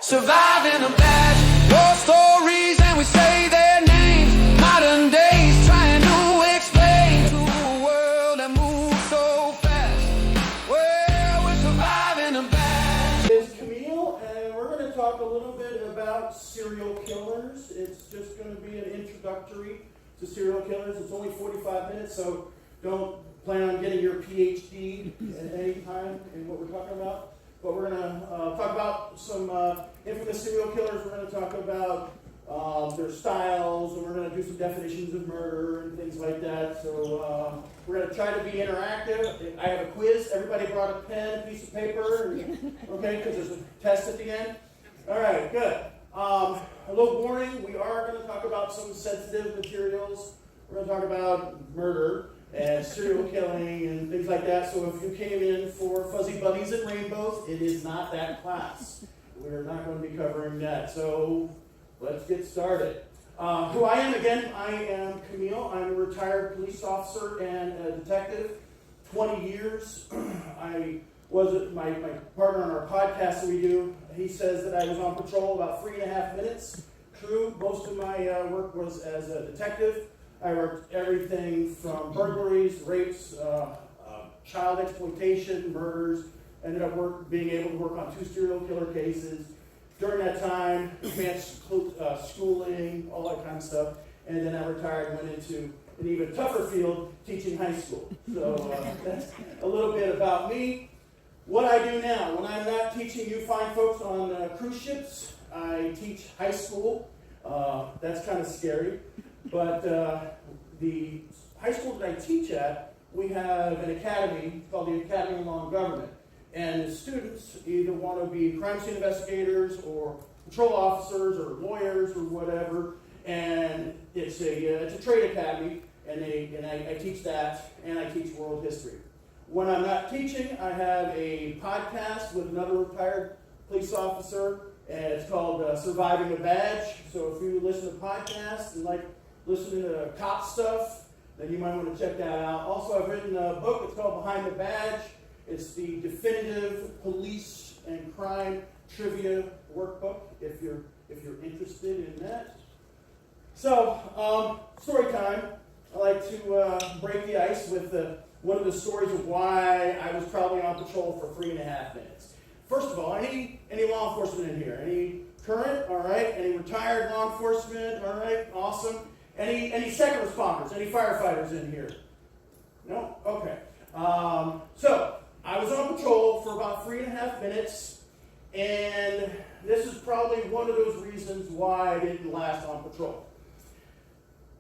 Surviving a bad war stories and we say their names. Modern days trying to explain to a world that moves so fast. Well, we're surviving a bad. It's Camille, and we're going to talk a little bit about serial killers. It's just going to be an introductory to serial killers. It's only 45 minutes, so don't plan on getting your PhD at any time in what we're talking about. But we're going to talk about some infamous serial killers. We're going to talk about their styles, and we're going to do some definitions of murder and things like that. So we're going to try to be interactive. I have a quiz. Everybody brought a pen, a piece of paper, okay, because there's a test at the end. All right, good. A little warning, we are going to talk about some sensitive materials. We're going to talk about murder and serial killing and things like that. So if you came in for fuzzy bunnies and rainbows, it is not that class. We're not going to be covering that. So let's get started. Who I am, again, I am Camille. I'm a retired police officer and a detective. 20 years. I was my partner on our podcast that we do. He says that I was on patrol about 3.5 minutes. True, most of my work was as a detective. I worked everything from burglaries, rapes, child exploitation, murders. Ended up being able to work on 2 serial killer cases. During that time, advanced schooling, all that kind of stuff. And then I retired and went into an even tougher field, teaching high school. So that's a little bit about me. What I do now, when I'm not teaching you fine folks on cruise ships, I teach high school. That's kind of scary. But the high school that I teach at, we have an academy called the Academy of Law and Government. And the students either want to be crime scene investigators or patrol officers or lawyers or whatever. And it's a trade academy, and I teach that, and I teach world history. When I'm not teaching, I have a podcast with another retired police officer, and it's called Surviving a Badge. So if you listen to podcasts and like listening to cop stuff, then you might want to check that out. Also, I've written a book. It's called Behind the Badge. It's the definitive police and crime trivia workbook. If you're interested in that. So, story time. I like to break the ice with one of the stories of why I was probably on patrol for 3.5 minutes. First of all, any law enforcement in here? Any current? All right. Any retired law enforcement? All right. Awesome. Any second responders? Any firefighters in here? No? Okay. So, I was on patrol for about 3.5 minutes, and this is probably one of those reasons why I didn't last on patrol.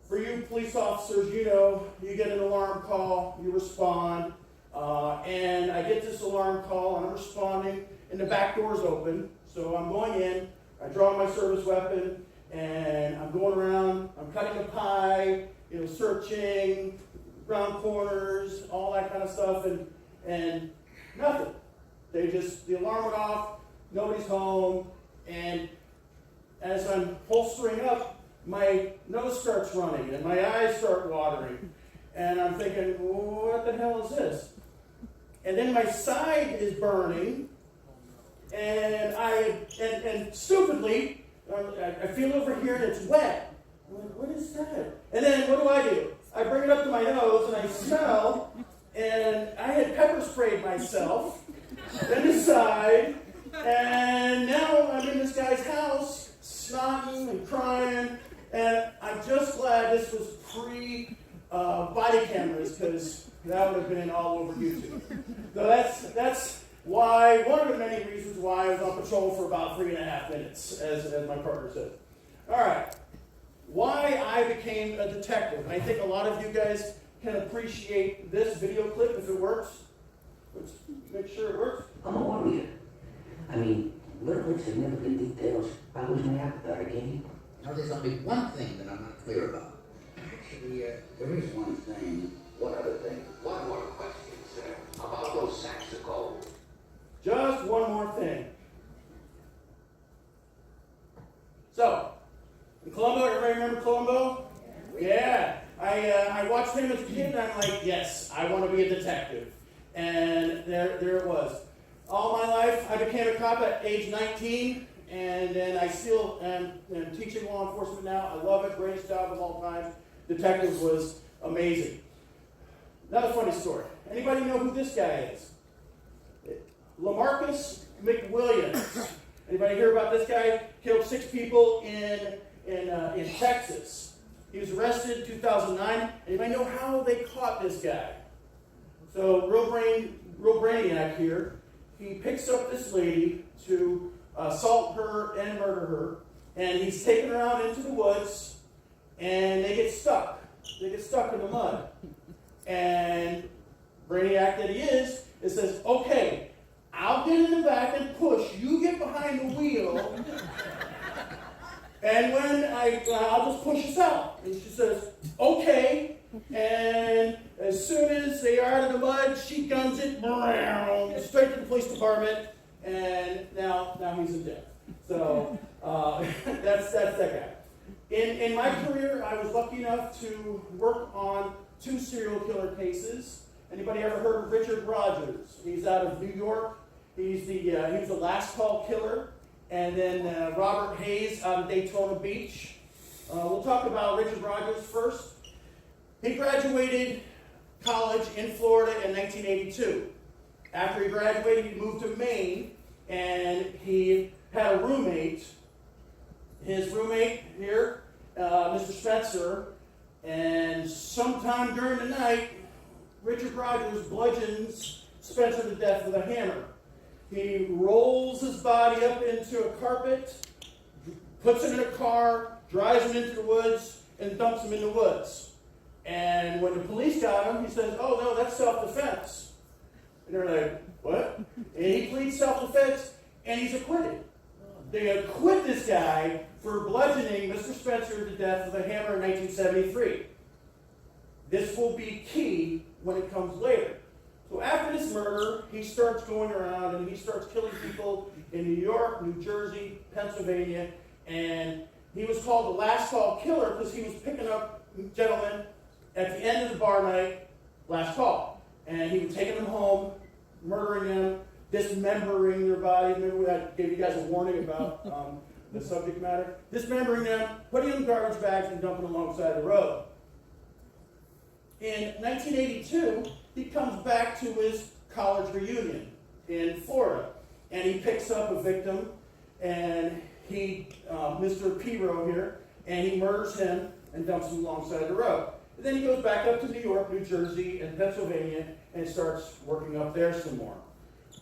For you police officers, you know, you get an alarm call, you respond, and I get this alarm call, and I'm responding, and the back door's open, so I'm going in, I draw my service weapon, and I'm going around, I'm cutting a pie, searching, round corners, all that kind of stuff, and nothing. The alarm went off, nobody's home, and as I'm holstering up, my nose starts running, and my eyes start watering, and I'm thinking, what the hell is this? And then my side is burning, and stupidly, I feel over here and it's wet. I'm like, what is that? And then what do? I bring it up to my nose and I smell, and I had pepper sprayed myself, then the side, and now I'm in this guy's house, snotting and crying, and I'm just glad this was pre-body cameras, because that would have been all over YouTube. So that's why, one of the many reasons why I was on patrol for about 3.5 minutes, as my partner said. All right, why I became a detective. And I think a lot of you guys can appreciate this video clip if it works. Let's make sure it works. I'm a warrior. I mean, little insignificant details always may have that again. Now, there's only one thing that I'm not clear about. Actually, there is one thing. What other thing? One more question, sir, about those sacks of gold. Just one more thing. So, in Columbo, everybody remember Columbo? Yeah. I watched him as a kid, and I'm like, yes, I want to be a detective. And there it was. All my life, I became a cop at age 19, and then I still am teaching law enforcement now. I love it, greatest job of all time. Detective was amazing. Another funny story. Anybody know who this guy is? LaMarcus McWilliams. Anybody hear about this guy? Killed 6 people in Texas. He was arrested in 2009. Anybody know how they caught this guy? So real brainiac here. He picks up this lady to assault her and murder her, and he's taken her out into the woods, and they get stuck. They get stuck in the mud. And brainiac that he is, it says, okay, I'll get in the back and push. You get behind the wheel, and when I'll just push us out. And she says, okay. And as soon as they are out of the mud, she guns it straight to the police department, and now he's in death. So that's that guy. In my career, I was lucky enough to work on 2 serial killer cases. Anybody ever heard of Richard Rogers? He's out of New York. He was the last call killer. And then Robert Hayes out of Daytona Beach. We'll talk about Richard Rogers first. He graduated college in Florida in 1982. After he graduated, he moved to Maine, and he had a roommate. His roommate here, Mr. Spencer, and sometime during the night, Richard Rogers bludgeons Spencer to death with a hammer. He rolls his body up into a carpet, puts him in a car, drives him into the woods, and dumps him in the woods. And when the police got him, he says, oh no, that's self-defense. And they're like, what? And he pleads self-defense, and he's acquitted. They acquit this guy for bludgeoning Mr. Spencer to death with a hammer in 1973. This will be key when it comes later. So after this murder, he starts going around and he starts killing people in New York, New Jersey, Pennsylvania, and he was called the last call killer because he was picking up gentlemen at the end of the bar night, last call. And he was taking them home, murdering them, dismembering their body. Remember I gave you guys a warning about the subject matter? Dismembering them, putting them in garbage bags, and dumping them alongside the road. In 1982, he comes back to his college reunion in Florida, and he picks up a victim, and Mr. Piro here, and he murders him and dumps him alongside the road. And then he goes back up to New York, New Jersey, and Pennsylvania, and starts working up there some more.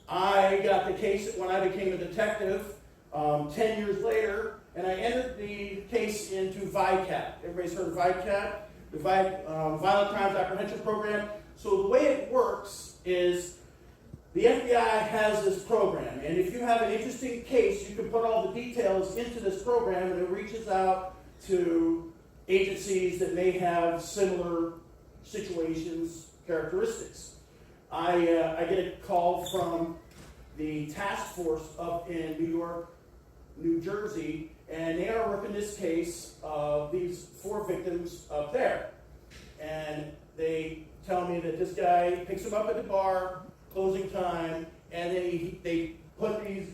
I got the case when I became a detective 10 years later, and I entered the case into VICAP. Everybody's heard of VICAP? The Violent Crimes Apprehension Program. So the way it works is the FBI has this program, and if you have an interesting case, you can put all the details into this program, and it reaches out to agencies that may have similar situations, characteristics. I get a call from the task force up in New York, New Jersey, and they are working this case of these 4 victims up there. And they tell me that this guy picks them up at the bar, closing time, and they put these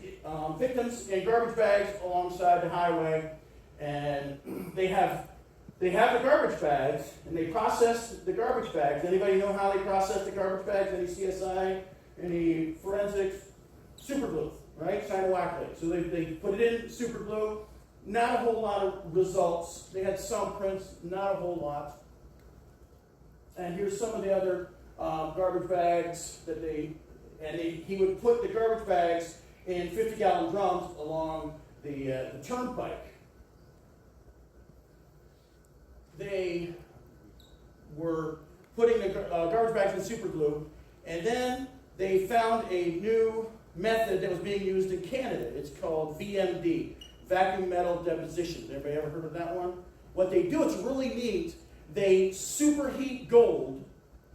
victims in garbage bags alongside the highway, and they have the garbage bags, and they process the garbage bags. Anybody know how they process the garbage bags? Any CSI, any forensics? Super glue, right? Cyanoacrylate. So they put it in super glue. Not a whole lot of results. They had some prints, not a whole lot. And here's some of the other garbage bags that he would put the garbage bags in 50-gallon drums along the turnpike. They were putting the garbage bags in super glue, and then they found a new method that was being used in Canada. It's called VMD, vacuum metal deposition. Everybody ever heard of that one? What they do, it's really neat. They superheat gold,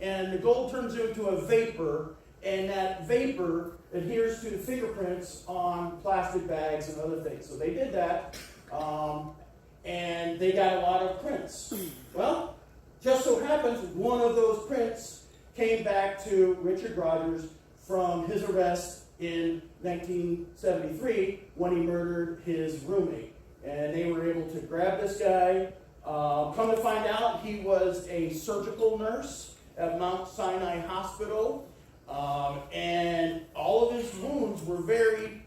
and the gold turns into a vapor, and that vapor adheres to the fingerprints on plastic bags and other things. So they did that, and they got a lot of prints. Well, just so happens one of those prints came back to Richard Rogers from his arrest in 1973 when he murdered his roommate. And they were able to grab this guy. Come to find out, he was a surgical nurse at Mount Sinai Hospital. And all of his wounds were very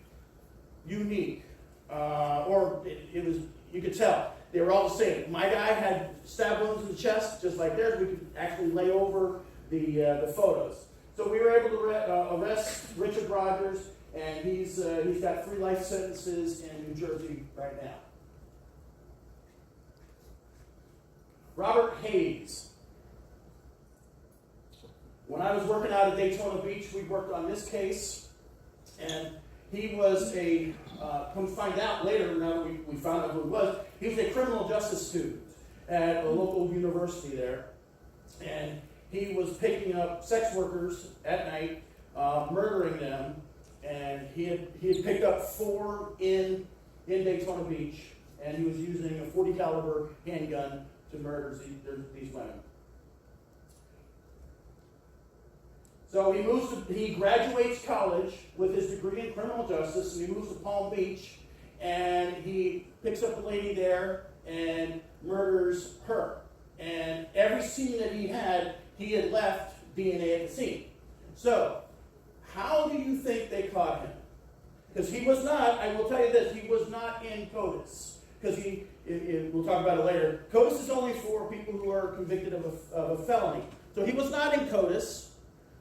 unique. It was, you could tell, they were all the same. My guy had stab wounds in the chest, just like theirs. We could actually lay over the photos. So we were able to arrest Richard Rogers, and he's got 3 life sentences in New Jersey right now. Robert Hayes. When I was working out at Deltona Beach, we worked on this case, and he was come to find out later, now we found out who he was a criminal justice student at a local university there, and he was picking up sex workers at night, murdering them, and he had picked up 4 in Daytona Beach, and he was using a .40 caliber handgun to murder these women. So he graduates college with his degree in criminal justice, and he moves to Palm Beach, and he picks up a lady there and murders her. And every scene that he had left DNA at the scene. So, how do you think they caught him? Because he was not, I will tell you this, he was not in CODIS. Because we'll talk about it later. CODIS is only for people who are convicted of a felony. So he was not in CODIS,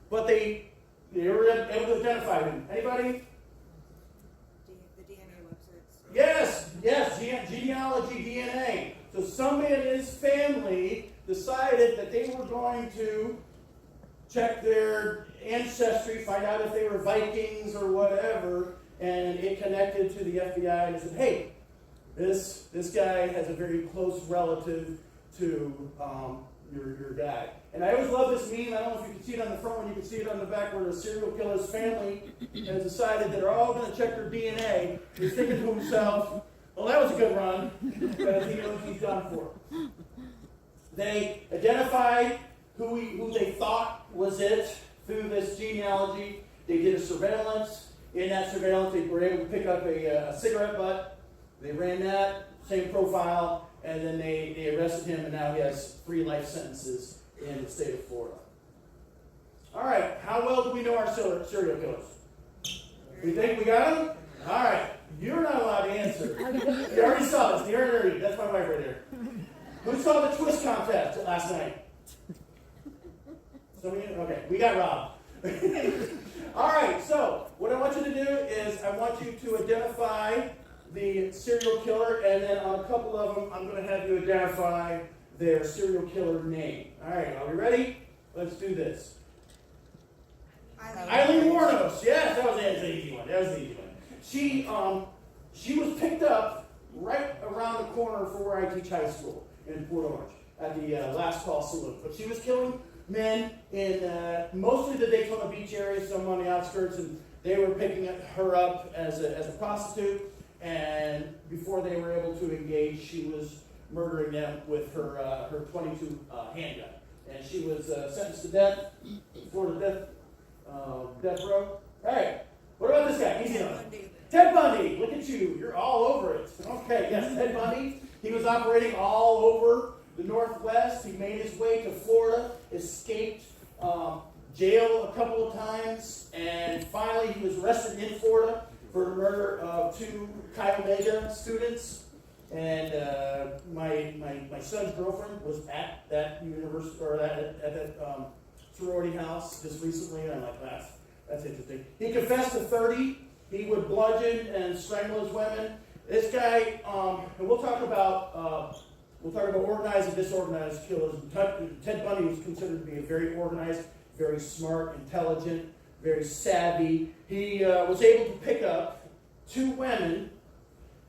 but they were able to identify him. Anybody? The DNA websites. Yes, genealogy, DNA. So somebody in his family decided that they were going to check their ancestry, find out if they were Vikings or whatever, and it connected to the FBI and said, hey, this guy has a very close relative to your guy. And I always love this meme. I don't know if you can see it on the front one, you can see it on the back, where the serial killer's family has decided that they're all going to check their DNA. He's thinking to himself, well, that was a good run, because he knows he's done for. They identified who they thought was it through this genealogy. They did a surveillance. In that surveillance, they were able to pick up a cigarette butt. They ran that, same profile, and then they arrested him, and now he has 3 life sentences in the state of Florida. All right, how well do we know our serial killers? We think we got them? All right, you're not allowed to answer. You already saw this. You heard it. That's my wife right there. Who saw the twist contest last night? Some of you? Okay, we got Rob. All right, so what I want you to do is I want you to identify the serial killer, and then on a couple of them, I'm going to have you identify their serial killer name. All right, are we ready? Let's do this. Eileen Warnos. Yes, that was the easy one. She was picked up right around the corner from where I teach high school in Port Orange at the Last Call Saloon. But she was killing men in mostly the Daytona Beach area, some on the outskirts, and they were picking her up as a prostitute. And before they were able to engage, she was murdering them with her .22 handgun. And she was sentenced to death, Florida death row. All right, what about this guy? Easy enough. Ted Bundy, look at you. You're all over it. Okay, yes, Ted Bundy. He was operating all over the Northwest. He made his way to Florida, escaped jail a couple of times, and finally he was arrested in Florida for the murder of 2 Chi Omega students. And my son's girlfriend was at that university, or at that sorority house just recently, and I'm like, that's interesting. He confessed to 30. He would bludgeon and strangle his women. This guy, and we'll talk about organized and disorganized killers. Ted Bundy was considered to be a very organized, very smart, intelligent, very savvy. He was able to pick up 2 women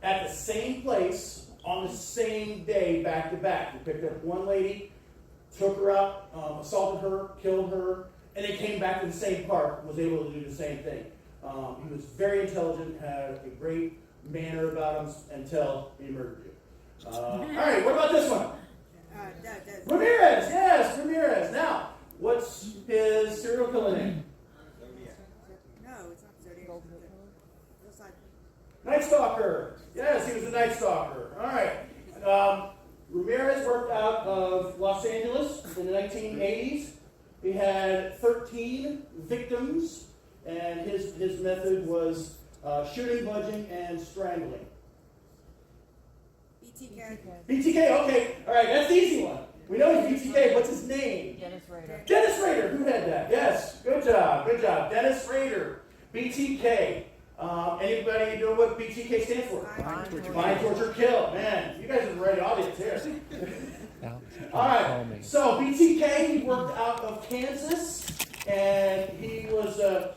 at the same place on the same day, back to back. He picked up one lady, took her out, assaulted her, killed her, and then came back to the same park, was able to do the same thing. He was very intelligent, had a great manner about him until he murdered you. All right, what about this one? Ramirez, yes, Ramirez. Now, what's his serial killer name? No, it's not Zodiac. Night Stalker. Yes, he was a Night Stalker. All right. Ramirez worked out of Los Angeles in the 1980s. He had 13 victims, and his method was shooting, bludgeoning, and strangling. BTK. BTK, okay. All right, that's the easy one. We know he's BTK. What's his name? Dennis Rader. Dennis Rader. Who had that? Yes. Good job. Good job. Dennis Rader. BTK. Anybody know what BTK stands for? Bind, torture, kill. Man, you guys are the right audience here. All right. So BTK, he worked out of Kansas, and he was a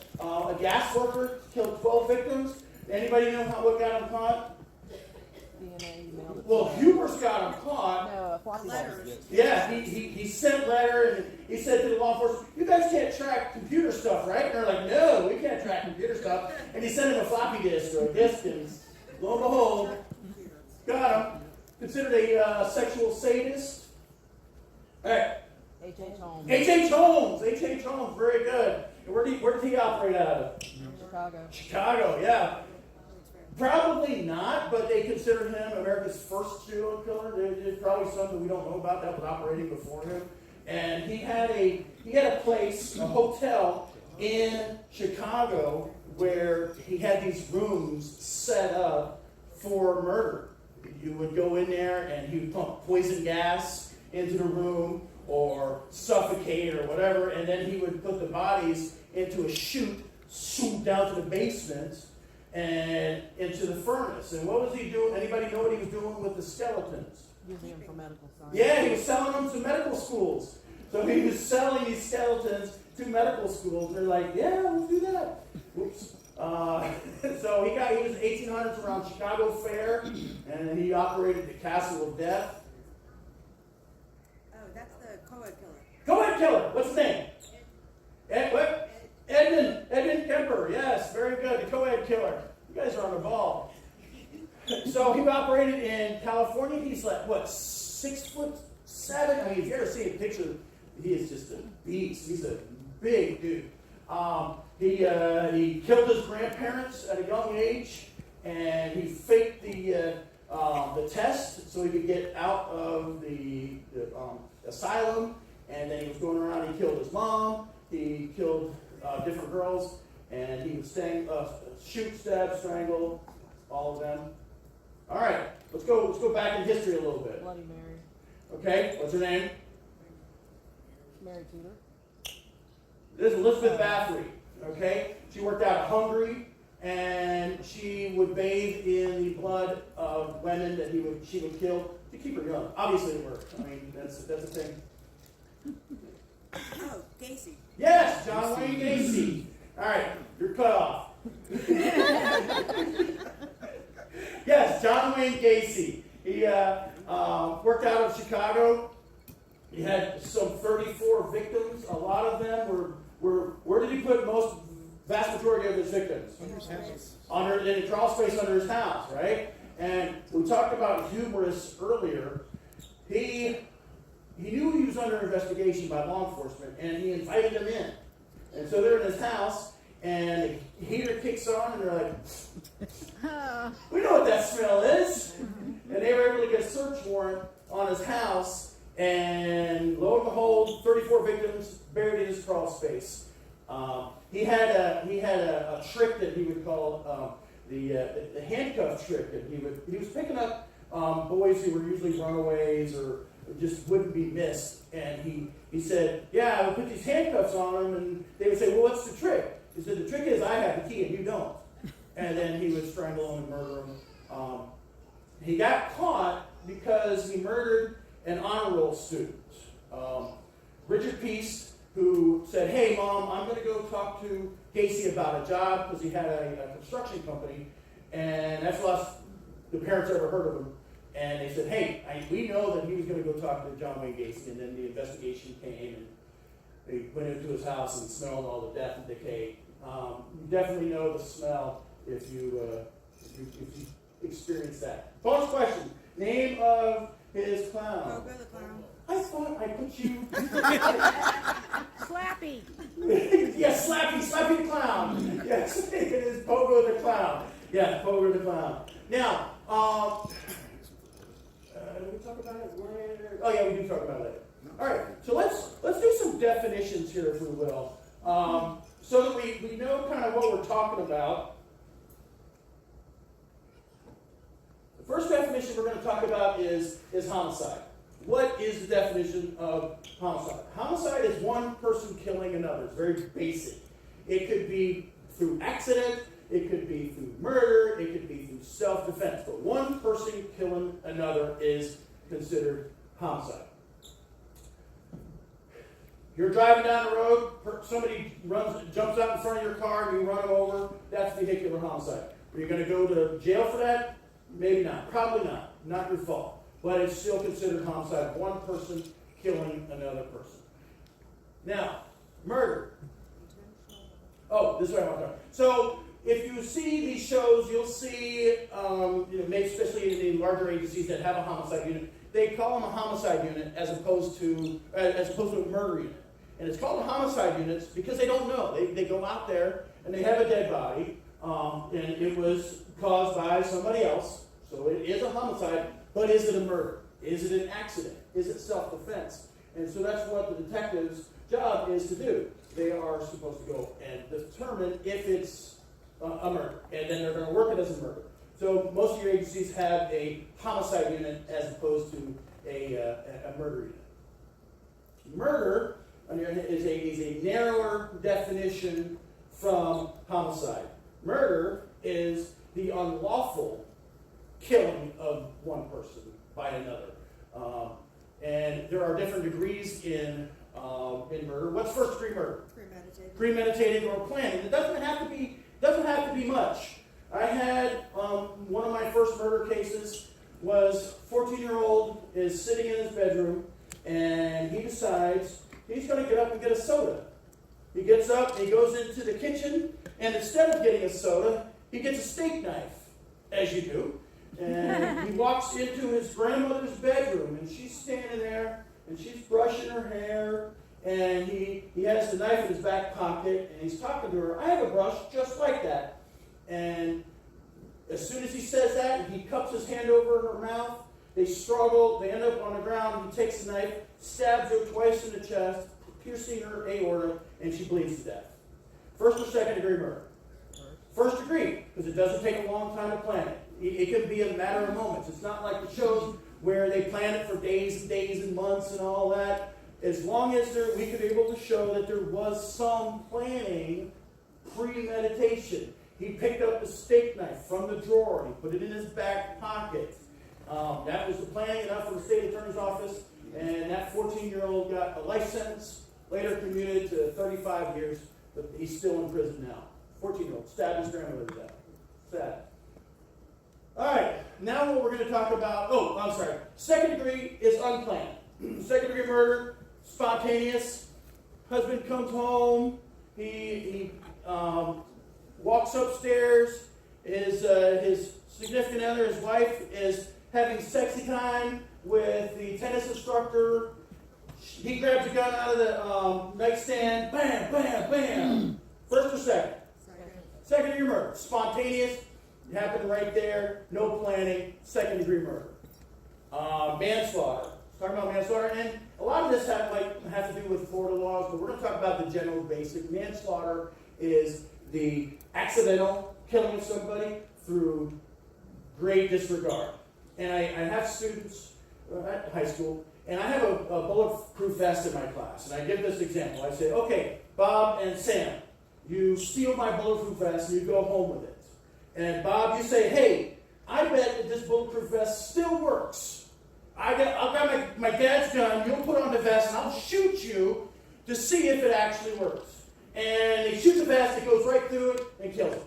gas worker. Killed 12 victims. Anybody know what got him caught? DNA email. Well, Huber's got him caught. No, floppy Letters. disk. Yeah, he sent a letter, and he said to the law enforcement, "You guys can't track computer stuff, right?" And they're like, "No, we can't track computer stuff." And he sent him a floppy disk or a disk, and lo and behold, got him. Considered a sexual sadist. All right, H.H. Holmes. H.H. Holmes. H.H. Holmes, very good. And where did he operate out of? Chicago. Chicago, yeah. Probably not, but they consider him America's first serial killer. There's probably something we don't know about that was operating before him. And he had a place, a hotel in Chicago where he had these rooms set up for murder. You would go in there and he would pump poison gas into the room or suffocate or whatever, and then he would put the bodies into a chute, shoot down to the basement and into the furnace. And what was he doing? Anybody know what he was doing with the skeletons? Using them for medical science. Yeah, he was selling them to medical schools. So he was selling these skeletons to medical schools. They're like, yeah, let's do that. Whoops. So he was 1800s around Chicago Fair, and he operated the Castle of Death. Oh, that's the co-ed killer. Go ahead, killer. What's his name? What? Edmund Kemper. Yes, very good. The co-ed killer. You guys are on the ball. So he operated in California. He's like, what, 6'7"? I mean, if you ever see a picture, he is just a beast. He's a big dude. He killed his grandparents at a young age, and he faked the test so he could get out of the asylum. And then he was going around. He killed his mom. He killed different girls, and he would shoot, stab, strangle, all of them. All right, let's go back in history a little bit. Bloody Mary. Okay, what's her name? Mary Tudor. This is Elizabeth Bathory. Okay, she worked out of Hungary, and she would bathe in the blood of women that she would kill to keep her young. Obviously, it worked. I mean, that's a thing. Oh, Gacy. Yes, John Wayne Gacy. All right, you're cut off. Yes, John Wayne Gacy. He worked out of Chicago. He had some 34 victims. A lot of them were where did he put vast majority of his victims? In a crawl space under his house, right? And we talked about hubris earlier. He knew he was under investigation by law enforcement, and he invited them in. And so they're in his house, and the heater kicks on, and they're like, we know what that smell is. And they were able to get a search warrant on his house, and lo and behold, 34 victims buried in his crawl space. He had a trick that he would call the handcuff trick. That he was picking up boys who were usually runaways or just wouldn't be missed. And he said, yeah, I would put these handcuffs on them, and they would say, well, what's the trick? He said, the trick is I have the key and you don't. And then he would strangle them and murder them. He got caught because he murdered an honor roll student. Richard Peace, who said, hey, Mom, I'm going to go talk to Gacy about a job because he had a construction company. And that's the last the parents ever heard of him. And they said, hey, we know that he was going to go talk to John Wayne Gacy. And then the investigation came, and they went into his house and smelled all the death and decay. You definitely know the smell if you experience that. Bonus question. Name of his clown. Pogo the clown. I thought I put you... Slappy. Yes, Slappy the clown. Yes, it is Pogo the clown. Yeah, Poker the Clown. Now, did we talk about it later? Oh yeah, we do talk about it later. All right, so let's do some definitions here, if we will, so that we know kind of what we're talking about. The first definition we're going to talk about is homicide. What is the definition of homicide? Homicide is one person killing another. It's very basic. It could be through accident, it could be through murder, it could be through self-defense. But one person killing another is considered homicide. You're driving down the road, somebody jumps out in front of your car, and you run them over, that's vehicular homicide. Are you going to go to jail for that? Maybe not. Probably not. Not your fault. But it's still considered homicide. One person killing another person. Now, murder. Oh, this is what I want to talk about. So, if you see these shows, you'll see, maybe especially in the larger agencies that have a homicide unit, they call them a homicide unit as opposed to a murder unit. And it's called a homicide unit because they don't know. They go out there and they have a dead body, and it was caused by somebody else. So it is a homicide, but is it a murder? Is it an accident? Is it self-defense? And so that's what the detective's job is to do. They are supposed to go and determine if it's a murder, and then they're going to work it as a murder. So most of your agencies have a homicide unit as opposed to a murder unit. Murder is a narrower definition from homicide. Murder is the unlawful killing of one person by another. And there are different degrees in murder. What's first degree murder? Premeditated. Premeditated or planning. It doesn't have to be much. I had one of my first murder cases was 14-year-old is sitting in his bedroom and he decides he's going to get up and get a soda. He gets up and he goes into the kitchen and instead of getting a soda, he gets a steak knife, as you do. And he walks into his grandmother's bedroom and she's standing there and she's brushing her hair and he has the knife in his back pocket and he's talking to her. I have a brush just like that. And as soon as he says that, he cups his hand over her mouth. They struggle. They end up on the ground. He takes the knife, stabs her twice in the chest, piercing her aorta, and she bleeds to death. First or second degree murder? First degree, because it doesn't take a long time to plan it. It can be a matter of moments. It's not like the shows where they plan it for days and days and months and all that. As long as we could be able to show that there was some planning, premeditation. He picked up the steak knife from the drawer. He put it in his back pocket. That was the planning enough for the state attorney's office. And that 14-year-old got a life sentence, later commuted to 35 years, but he's still in prison now. 14-year-old stabbed his grandmother to death. Sad. All right, now what we're going to talk about, second degree is unplanned. Second degree murder, spontaneous. Husband comes home, he walks upstairs, his significant other, his wife, is having sexy time with the tennis instructor. He grabs a gun out of the nightstand, bam, bam, bam. First or second? Second degree murder, spontaneous. It happened right there, no planning, second degree murder. Manslaughter. Talking about manslaughter, and a lot of this might have to do with Florida laws, but we're going to talk about the general basic. Manslaughter is the accidental killing of somebody through great disregard. And I have students at high school, and I have a bulletproof vest in my class, and I give this example. I say, okay, Bob and Sam, you steal my bulletproof vest and you go home with it. And Bob, you say, hey, I bet that this bulletproof vest still works. I'll grab my dad's gun, you'll put on the vest, and I'll shoot you to see if it actually works. And he shoots the vest, it goes right through it, and kills him.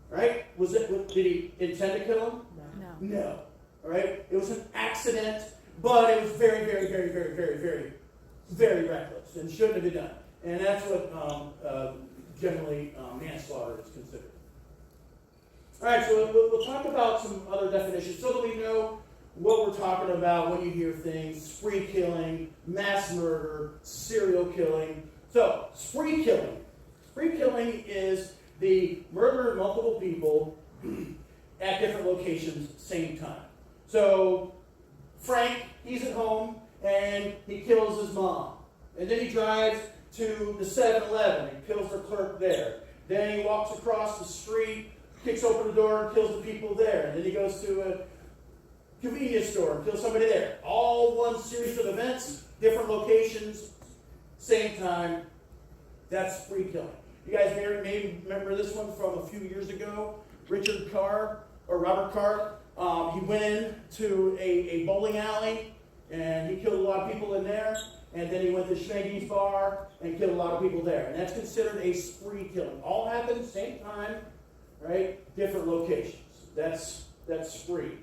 Right? Did he intend to kill him? No. No. All right? It was an accident, but it was very, very, very, very, very, very, very reckless, and shouldn't have been done. And that's what generally manslaughter is considered. All right, so we'll talk about some other definitions so that we know what we're talking about when you hear things: spree killing, mass murder, serial killing. So, spree killing. Spree killing is the murder of multiple people at different locations, same time. So Frank, he's at home and he kills his mom. And then he drives to the 7-Eleven and kills the clerk there. Then he walks across the street, kicks open the door and kills the people there. And then he goes to a convenience store and kills somebody there. All one series of events, different locations, same time. That's spree killing. You guys maybe remember this one from a few years ago. Robert Carr, he went into a bowling alley and he killed a lot of people in there. And then he went to Schmeggy's bar and killed a lot of people there. And that's considered a spree killing. All happened same time, right? Different locations. That's spree.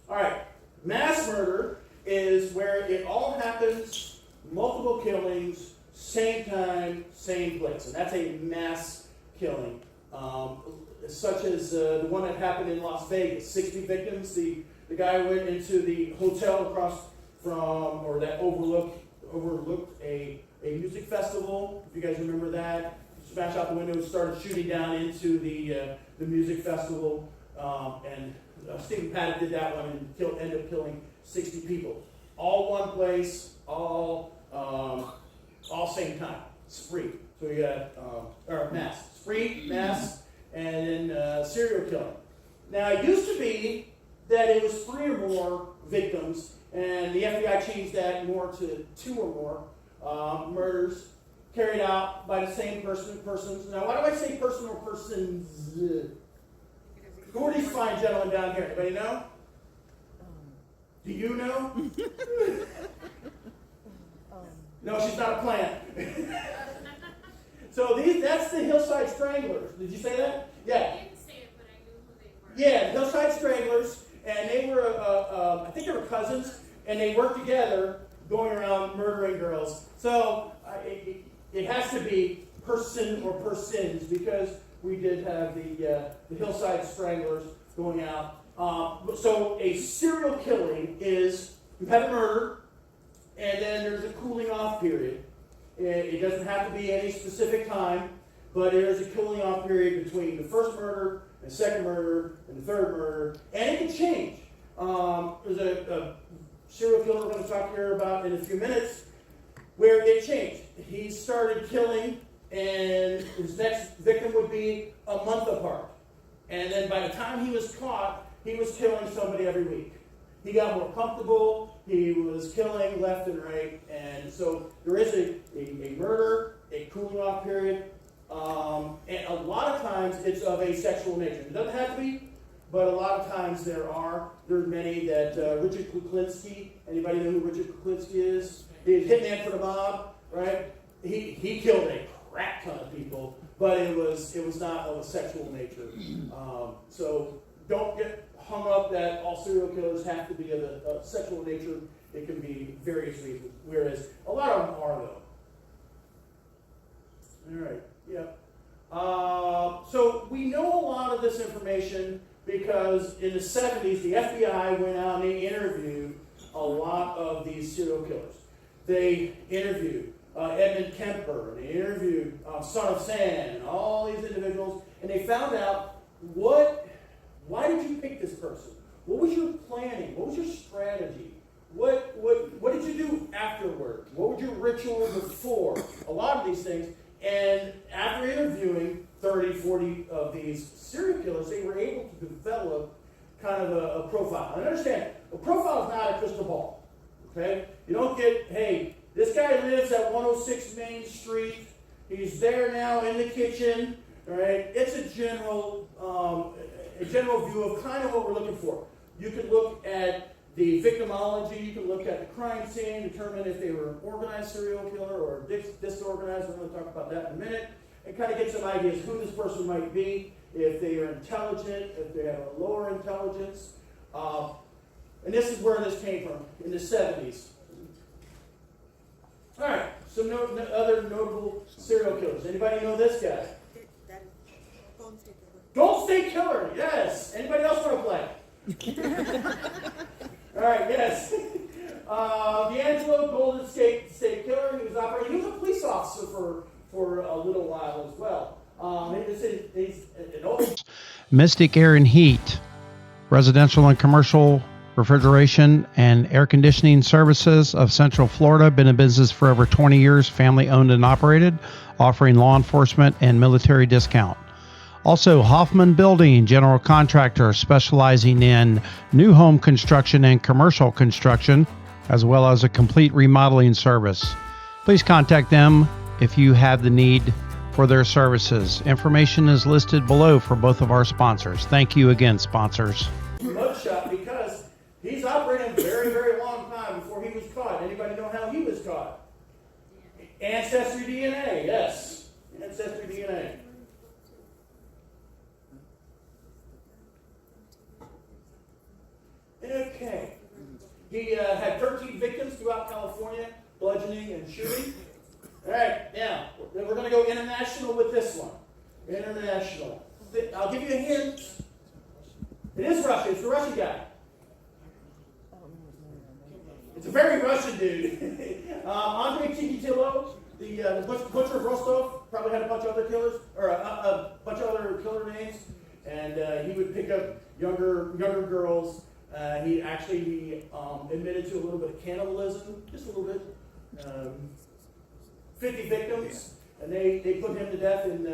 All right. Mass murder is where it all happens, multiple killings, same time, same place. And that's a mass killing. Such as the one that happened in Las Vegas, 60 victims. The guy went into the hotel across from, or that overlooked a music festival. If you guys remember that, smashed out the window, started shooting down into the music festival, and Stephen Paddock did that one and ended up killing 60 people. All one place, all same time. Spree. So you got or mass, spree, mass. And then serial killing. Now, it used to be that it was 3 or more victims, and the FBI changed that more to 2 or more murders carried out by the same persons. Now, why do I say person or persons? Who are these fine gentlemen down here? Anybody know? Do you know? No, she's not a plant. So that's the Hillside Stranglers. Did you say that? Yeah. I didn't say it, but I knew who they were. Yeah, Hillside Stranglers, and they were, I think they were cousins, and they worked together going around murdering girls. So it has to be person or persons, because we did have the Hillside Stranglers going out. So a serial killing is, you have a murder, and then there's a cooling off period. It doesn't have to be any specific time, but there is a cooling off period between the first murder, and the second murder, and the third murder, and it can change. There's a serial killer we're going to talk here about in a few minutes, where it changed. He started killing, and his next victim would be a month apart. And then by the time he was caught, he was killing somebody every week. He got more comfortable. He was killing left and right. And so there is a murder, a cooling off period. And a lot of times it's of a sexual nature. It doesn't have to be, but a lot of times there's many that Richard Kuklinski, anybody know who Richard Kuklinski is? He's hitman for the mob, right? He killed a crap ton of people, but it was not of a sexual nature. So don't get hung up that all serial killers have to be of a sexual nature. It can be various reasons, whereas a lot of them are, though. All right, yeah. So we know a lot of this information because in the 70s, the FBI went out and they interviewed a lot of these serial killers. They interviewed Edmund Kemper, and they interviewed Son of Sam, and all these individuals, and they found out why did you pick this person? What was your planning? What was your strategy? What did you do afterward? What was your ritual before? A lot of these things. And after interviewing 30, 40 of these serial killers, they were able to develop kind of a profile. And understand, a profile is not a crystal ball. Okay? You don't get, hey, this guy lives at 106 Main Street. He's there now in the kitchen. All right? It's a general view of kind of what we're looking for. You could look at the victimology, you can look at the crime scene, determine if they were an organized serial killer or disorganized. We're going to talk about that in a minute. And kind of get some ideas who this person might be, if they are intelligent, if they have a lower intelligence. And this is where this came from, in the 70s. All right, some other notable serial killers. Anybody know this guy? That is Golden State Killer. Golden State Killer, yes. Anybody else want to play? All right, yes. D'Angelo, Golden State Killer. He was a police officer. a little while as well. He's an old. Mistic Air and Heat, residential and commercial refrigeration and air conditioning services of Central Florida. Been in business for over 20 years, family owned and operated, offering law enforcement and military discount. Also, Hoffman Building, general contractor specializing in new home construction and commercial construction, as well as a complete remodeling service. Please contact them if you have the need for their services. Information is listed below for both of our sponsors. Thank you again, sponsors. Mugshot because he's operating a very, very long time before he was caught. Anybody know how he was caught? Ancestry DNA, yes. Ancestry DNA. Okay. He had 13 victims throughout California, bludgeoning and shooting. All right, now, we're going to go international with this one. International. I'll give you a hint. It is Russia. It's the Russian guy. It's a very Russian dude. Andrei Chikitilov, the butcher of Rostov, probably had a bunch of other killers, or a bunch of other killer names, and he would pick up younger girls. He admitted to a little bit of cannibalism, just a little bit. 50 victims, and they put him to death in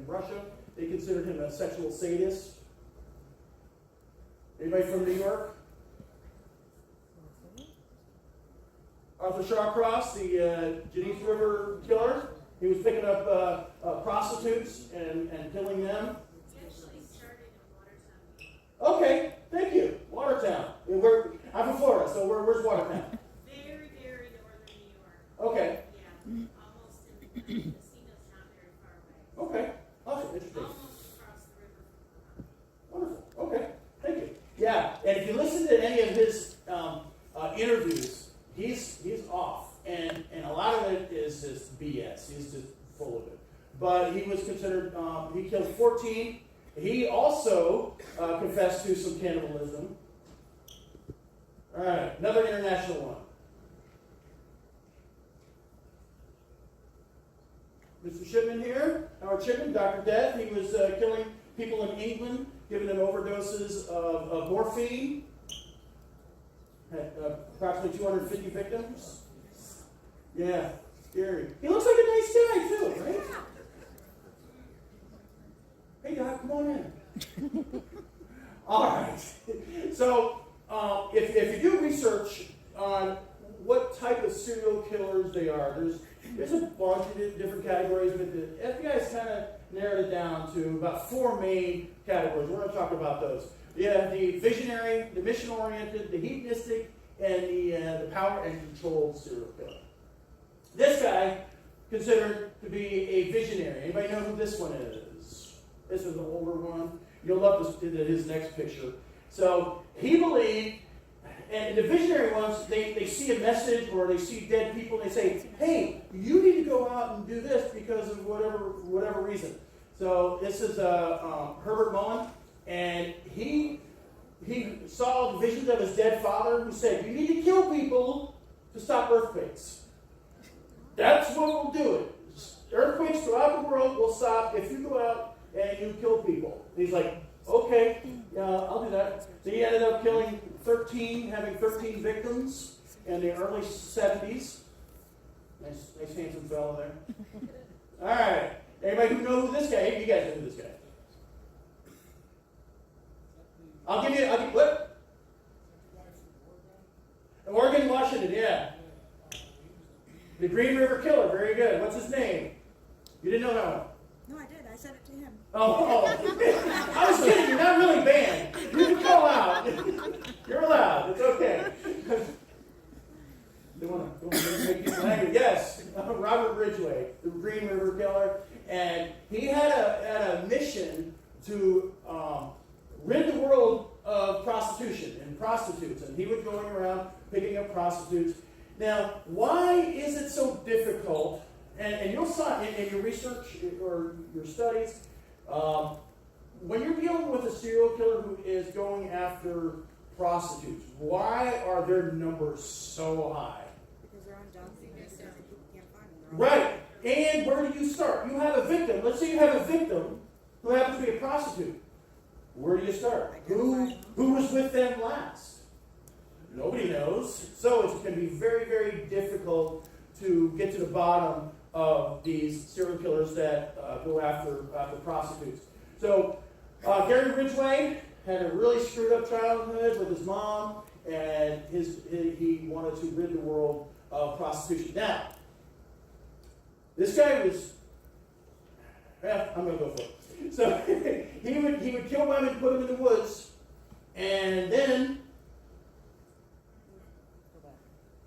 Russia. They considered him a sexual sadist. Anybody from New York? Arthur Shawcross, the Geneva River killer. He was picking up prostitutes and killing them. He actually started in Watertown. Okay, thank you. Watertown. I'm from Florida, so where's Watertown? Very, very northern New York. Okay. Yeah, almost in the casino's not very far away. Okay. Awesome. Interesting. Almost across the river from Wonderful. Okay. Thank you. Yeah, and if you listen to any of his interviews, he's off, and a lot of it is just BS. He's just full of it. But he was considered. He killed 14. He also confessed to some cannibalism. All right, another international one. Mr. Shipman here, Howard Shipman, Dr. Death. He was killing people in England, giving them overdoses of morphine. Had approximately 250 victims. Yeah, scary. He looks like a nice guy too, right? Hey, Doc, come on in. All right. So, if you do research on what type of serial killers they are, there's a bunch of different categories, but the FBI has kind of narrowed it down to about 4 main categories. We're going to talk about those. You have the visionary, the mission-oriented, the hedonistic, and the power and control serial killer. This guy considered to be a visionary. Anybody know who this one is? This is an older one. You'll love his next picture. So he believed, and the visionary ones, they see a message or they see dead people and they say, hey, you need to go out and do this because of whatever reason. So this is Herbert Mullen, and he saw the visions of his dead father who said, you need to kill people to stop earthquakes. That's what will do it. Earthquakes throughout the world will stop if you go out and you kill people. He's like, okay, I'll do that. So he ended up killing 13, having 13 victims in the early 70s. Nice handsome fellow there. All right. Anybody who know who this guy is? You guys know who this guy is. I'll give you what? Oregon, Washington, yeah. The Green River Killer, very good. What's his name? You didn't know that one? No, I did. I said it to him. Oh. I was kidding. You're not really banned. You can call out. You're allowed. It's okay. They want to make people angry. Yes, Robert Ridgway, the Green River Killer, and he had a mission to rid the world of prostitution and prostitutes, and he was going around picking up prostitutes. Now, why is it so difficult? And you'll find in your research or your studies, when you're dealing with a serial killer who is going after prostitutes, why are their numbers so high? Because they're on jobs and people can't find them. Right. And where do you start? You have a victim. Let's say you have a victim who happens to be a prostitute. Where do you start? Who was with them last? Nobody knows. So it's going to be very, very difficult to get to the bottom of these serial killers that go after prostitutes. So Gary Ridgway had a really screwed up childhood with his mom, and he wanted to rid the world of prostitution. Now, this guy was, I'm going to go for it. So he would kill women, put them in the woods, and then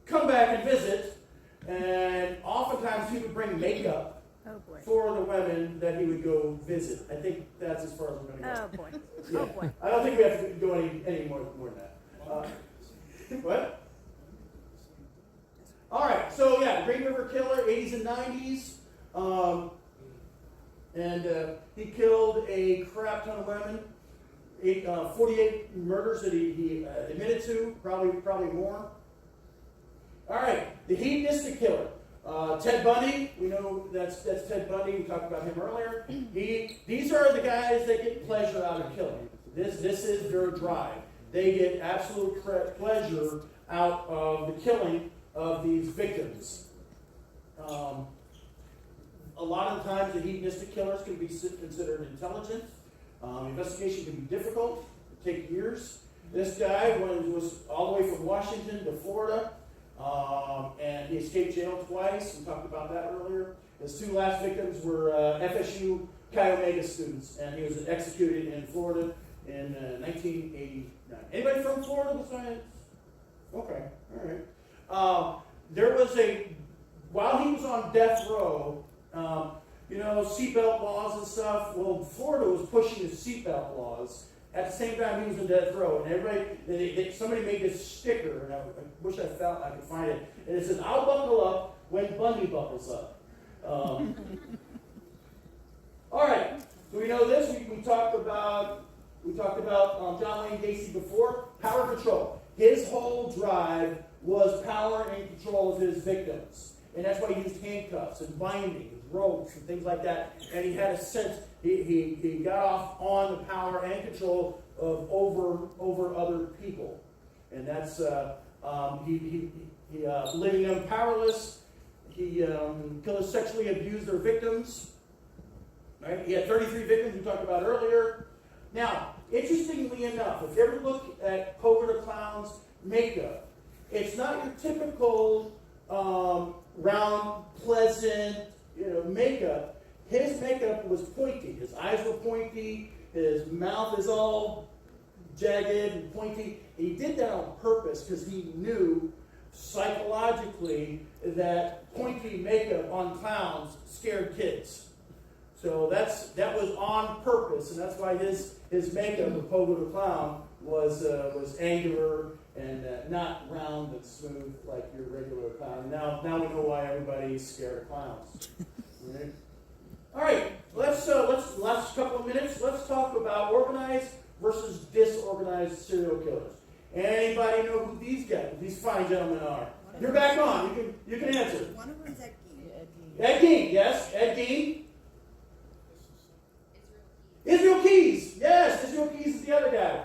come back and visit, and oftentimes he would bring makeup Oh, boy. for the women that he would go visit. I think that's as far as we're going to go. Oh, boy. Yeah. Oh, boy. I don't think we have to go any more than that. What? All right, so yeah, Green River Killer, 80s and 90s. He killed a crap ton of women. 48 murders that he admitted to, probably more. All right, the hedonistic killer. Ted Bundy, we know that's Ted Bundy. We talked about him earlier. These are the guys that get pleasure out of killing. This is their drive. They get absolute pleasure out of the killing of these victims. A lot of times, the hedonistic killers can be considered intelligent. Investigation can be difficult. It take years. This guy was all the way from Washington to Florida. And he escaped jail twice. We talked about that earlier. His two last victims were FSU Chi Omega students, and he was executed in Florida in 1989. Anybody from Florida besides? Okay, all right. There was while he was on death row, seatbelt laws and stuff. Well, Florida was pushing the seatbelt laws. At the same time, he was in death row, and somebody made this sticker, and I wish I could find it. And it says, "I'll buckle up when Bundy buckles up." All right, so we know this. We talked about John Wayne Gacy before. Power control. His whole drive was power and control of his victims, and that's why he used handcuffs and binding, ropes, and things like that. And he had a sense. He got off on the power and control of over other people, and that's leaving them powerless. Killers sexually abused their victims. Right? He had 33 victims we talked about earlier. Now, interestingly enough, if you ever look at Poker the Clown's makeup, it's not your typical round, pleasant, makeup. His makeup was pointy. His eyes were pointy. His mouth is all jagged and pointy. He did that on purpose because he knew psychologically that pointy makeup on clowns scared kids. So that was on purpose, and that's why his makeup of Pogo the Clown was angular and not round and smooth like your regular clown. Now we know why everybody's scared of clowns. Right? All right, let's last couple of minutes. Let's talk about organized versus disorganized serial killers. Anybody know who these fine gentlemen are? You're back on. You can answer. One of them's Ed Gein. Ed Gein, yes, Ed Gein. Israel Keys, yes, Israel Keys is the other guy.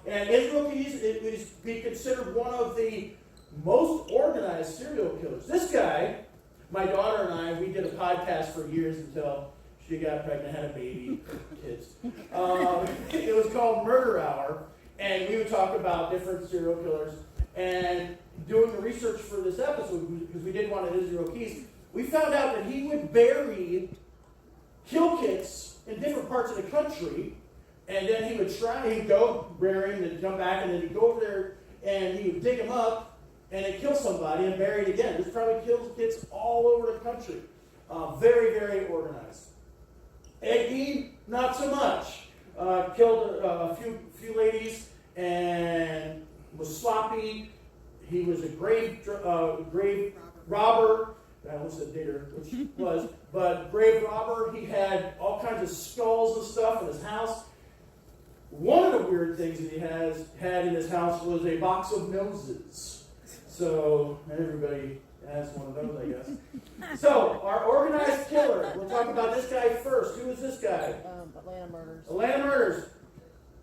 And Israel Keys is be considered one of the most organized serial killers. This guy, my daughter and I, we did a podcast for years until she got pregnant, had a baby, kids. It was called Murder Hour, and we would talk about different serial killers. And doing the research for this episode, because we did one of Israel Keys, we found out that he would bury kill kits in different parts of the country, and then he'd go bury him, and come back, and then he'd go over there, and he would dig them up, and then kill somebody and bury it again. There's probably kill kits all over the country. Very, very organized. Ed Gein, not so much. Killed a few ladies and was sloppy. He was a grave robber. I almost said digger, which was, but grave robber. He had all kinds of skulls and stuff in his house. One of the weird things that he had in his house was a box of noses. So everybody That's one of those, I guess. So, our organized killer. We'll talk about this guy first. Who is this guy? Atlanta murders. Atlanta Murders.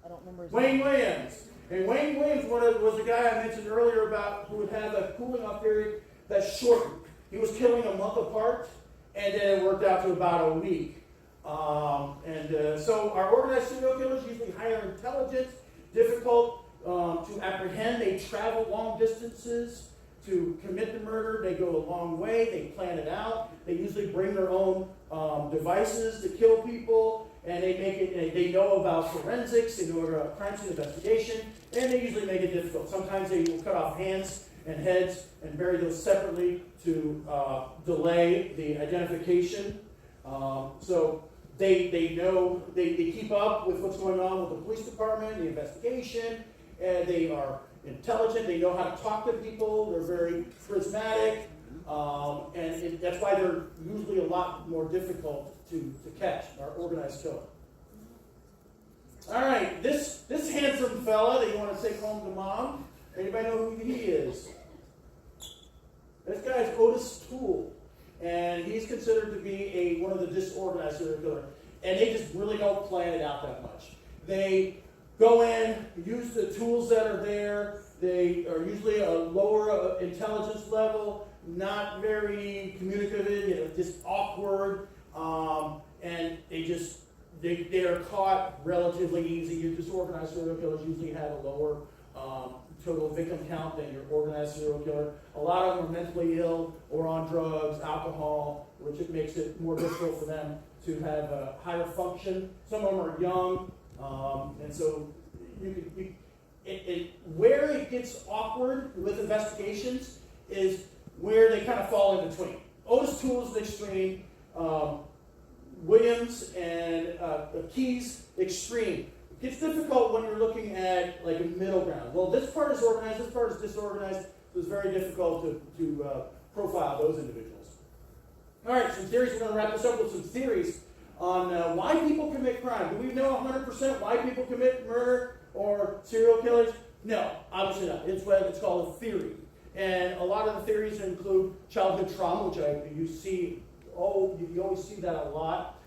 I don't remember his Wayne name. Williams. And Wayne Williams was the guy I mentioned earlier about who would have a cooling off period that's shortened. He was killing a month apart, and then it worked out to about a week. So our organized serial killers usually higher intelligence, difficult to apprehend. They travel long distances to commit the murder. They go a long way. They plan it out. They usually bring their own devices to kill people, and they make it. They know about forensics. They know about crime scene investigation, and they usually make it difficult. Sometimes they will cut off hands and heads and bury those separately to delay the identification. So they know, they keep up with what's going on with the police department, the investigation, and they are intelligent. They know how to talk to people. They're very charismatic, that's why they're usually a lot more difficult to catch, our organized killer. All right, this handsome fella that you want to take home to mom, anybody know who he is? This guy's Otis Toole, and he's considered to be one of the disorganized serial killers. And they just really don't plan it out that much. They go in, use the tools that are there. They are usually a lower intelligence level, not very communicative, just awkward, and they are caught relatively easy. Your disorganized serial killers usually have a lower total victim count than your organized serial killer. A lot of them are mentally ill or on drugs, alcohol, which it makes it more difficult for them to have a higher function. Some of them are young, and so where it gets awkward with investigations is where they kind of fall in between. Otis Toole is the extreme, Williams and Key's extreme. It gets difficult when you're looking at like a middle ground. Well, this part is organized, this part is disorganized, so it's very difficult to profile those individuals. All right, some theories. We're going to wrap this up with some theories on why people commit crime. Do we know 100% why people commit murder or serial killers? No, obviously not. It's called a theory. And a lot of the theories include childhood trauma, which you always see that a lot.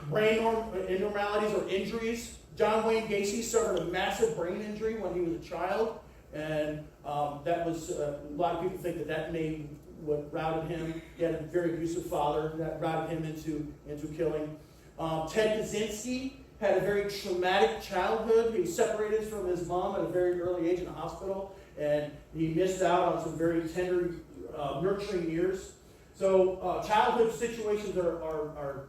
Brain abnormalities or injuries. John Wayne Gacy suffered a massive brain injury when he was a child, and that was a lot of people think that may what routed him. He had a very abusive father that routed him into killing. Ted Kaczynski had a very traumatic childhood. He was separated from his mom at a very early age in a hospital, and he missed out on some very tender, nurturing years. So childhood situations are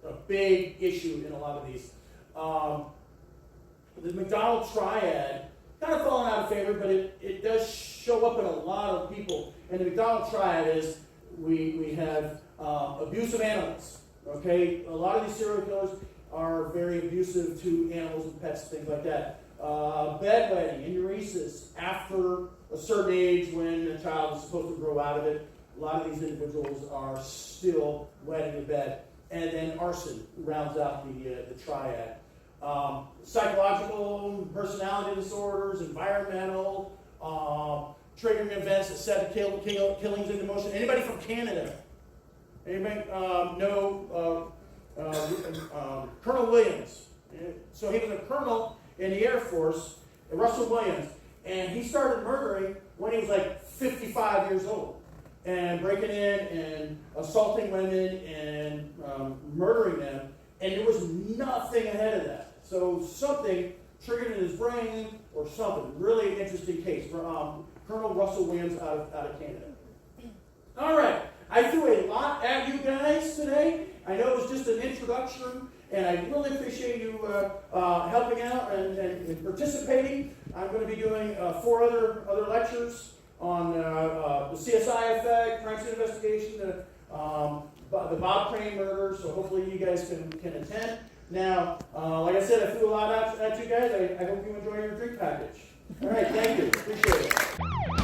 a big issue in a lot of these. The McDonald triad kind of fallen out of favor, but it does show up in a lot of people. And the McDonald triad is we have abusive animals. Okay, a lot of these serial killers are very abusive to animals and pets, things like that. Bedwetting, enuresis, after a certain age when a child is supposed to grow out of it. A lot of these individuals are still wetting the bed. And then arson rounds out the triad. Psychological personality disorders, environmental, triggering events that set killings into motion. Anybody from Canada? Anybody know Colonel Williams? So he was a colonel in the Air Force, Russell Williams, and he started murdering when he was like 55 years old. And breaking in and assaulting women and murdering them, and there was nothing ahead of that. So something triggered in his brain or something. Really interesting case for Colonel Russell Williams out of Canada. All right, I threw a lot at you guys today. I know it was just an introduction, and I really appreciate you helping out and participating. I'm going to be doing 4 other lectures on the CSI effect, crime scene investigation, the Bob Crane murder, so hopefully you guys can attend. Now, like I said, I threw a lot at you guys. I hope you enjoy your drink package. All right, thank you. Appreciate it.